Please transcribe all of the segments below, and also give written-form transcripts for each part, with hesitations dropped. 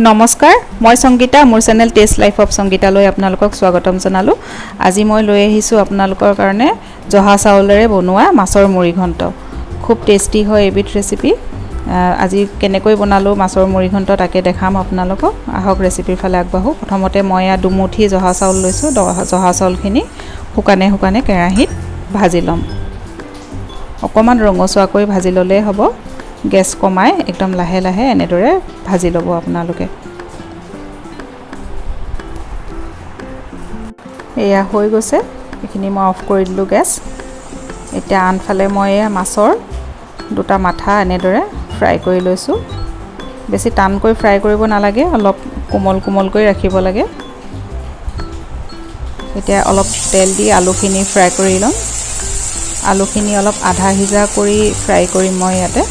নমস্কাৰ মই সংগীতা মোৰ চেনেল টেষ্ট লাইফ অফ সংগীতালৈ আপোনালোকক স্বাগতম জনালো। আজি মই লৈ আহিছো আপোনালোকৰ কাৰণে জহা চাউলেৰে বনোৱা মাছৰ মুড়ি ঘণ্ট। খুব টেষ্টি হয় এবিধ ৰেচিপি। আজি কেনেকৈ বনালো মাছৰ মুড়ি ঘণ্ট তাকে দেখাম আপোনালোকক। আহক ৰেচিপিৰ ফালে আগবাঢ়ো। প্ৰথমতে মই দুমুঠি জহা চাউল লৈছো। জহা চাউলখিনি শুকানে শুকানে কেৰাহীত ভাজি লম। অকমান ৰঙচুৱাকৈ ভাজি ললে হ'ব। গেছ কমাই একদম লাহে লাহে এনেদৰে ভাজি ল'ব আপোনালোকে। এয়া হৈ গৈছে, এইখিনি মই অফ কৰি দিলোঁ গেছ। এতিয়া আনফালে মই মাছৰ দুটা মাথা এনেদৰে ফ্ৰাই কৰি লৈছোঁ। বেছি টানকৈ ফ্ৰাই কৰিব নালাগে, অলপ কোমল কোমলকৈ ৰাখিব লাগে। এতিয়া অলপ তেল দি আলুখিনি ফ্ৰাই কৰি ল'ম। আলুখিনি অলপ আধা সিজা কৰি ফ্ৰাই কৰিম মই ইয়াতে।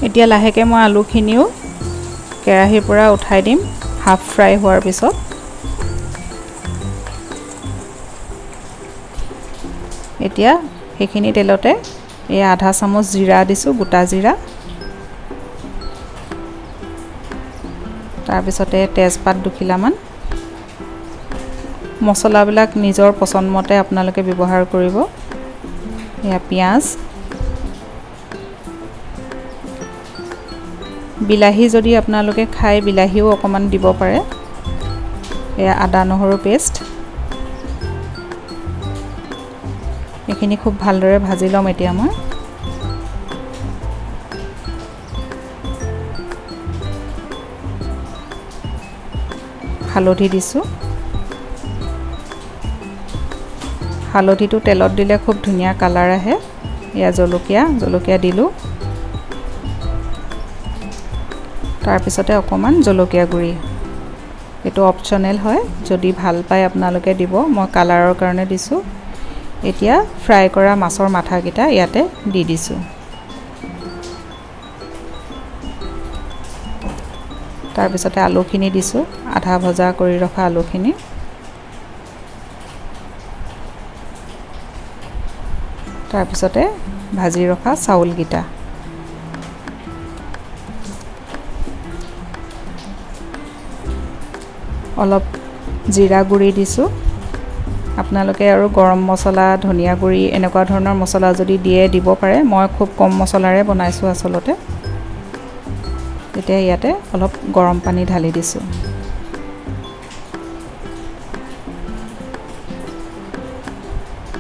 এতিয়া লাহেকৈ মই আলুখিনিও কেৰাহীৰ পৰা উঠাই দিম হাফ ফ্ৰাই হোৱাৰ পিছত। এতিয়া সেইখিনি তেলতে এই আধা চামুচ জিৰা দিছোঁ, গোটা জিৰা। তাৰপিছতে তেজপাত দুখিলামান। মছলাবিলাক নিজৰ পচন্দমতে আপোনালোকে ব্যৱহাৰ কৰিব। এয়া পিঁয়াজ, বিলাহী যদি আপোনালোকে খায় বিলাহীও অকণমান দিব পাৰে। এয়া আদা নহৰু পেষ্ট। এইখিনি খুব ভালদৰে ভাজি ল'ম এতিয়া মই। হালধি দিছোঁ। হালধিটো তেলত দিলে খুব ধুনীয়া কালাৰ আহে। এয়া জলকীয়া দিলোঁ। তাৰপিছতে অকণমান জলকীয়া গুড়ি, এইটো অপশ্যনেল হয়, যদি ভাল পায় আপোনালোকে দিব, মই কালাৰৰ কাৰণে দিছোঁ। এতিয়া ফ্ৰাই কৰা মাছৰ মাথাকেইটা ইয়াতে দি দিছোঁ। তাৰপিছতে আলুখিনি দিছোঁ, আধা ভজা কৰি ৰখা আলুখিনি। তাৰপিছতে ভাজি ৰখা চাউলকেইটা। অলপ জিৰা গুড়ি দিছোঁ। আপোনালোকে আৰু গৰম মছলা, ধনিয়া গুড়ি এনেকুৱা ধৰণৰ মছলা যদি দিয়ে দিব পাৰে। মই খুব কম মছলাৰে বনাইছোঁ আচলতে। এতিয়া ইয়াতে অলপ গৰম পানী ঢালি দিছোঁ।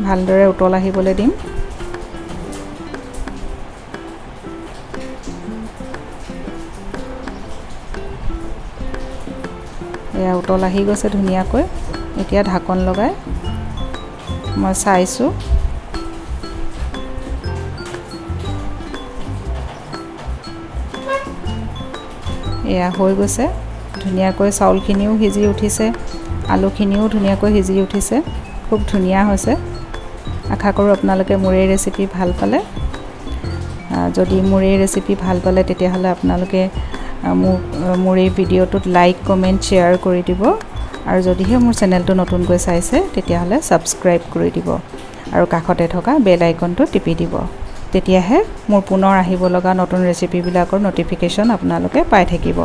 ভালদৰে উতল আহিবলৈ দিম। এয়া উতল আহি গৈছে ধুনীয়াকৈ। এতিয়া ঢাকন লগাই মই চাইছোঁ। এয়া হৈ গৈছে ধুনীয়াকৈ। চাউলখিনিও সিজি উঠিছে, আলুখিনিও ধুনীয়াকৈ সিজি উঠিছে। খুব ধুনীয়া হৈছে। আশা কৰোঁ আপোনালোকে মোৰ এই ৰেচিপি ভাল পালে। যদি মোৰ এই ৰেচিপি ভাল পালে তেতিয়াহ'লে আপোনালোকে মোৰ এই ভিডিঅ'টোত লাইক, কমেণ্ট, শ্বেয়াৰ কৰি দিব। আৰু যদিহে মোৰ চেনেলটো নতুনকৈ চাইছে তেতিয়াহ'লে ছাবস্ক্ৰাইব কৰি দিব আৰু কাষতে থকা বেল আইকনটো টিপি দিব। তেতিয়াহে মোৰ পুনৰ আহিব লগা নতুন ৰেচিপিবিলাকৰ ন'টিফিকেশ্যন আপোনালোকে পাই থাকিব।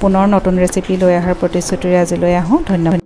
পুনৰ নতুন ৰেচিপি লৈ অহাৰ প্ৰতিশ্ৰুতিৰে আজিলৈ আহোঁ। ধন্যবাদ।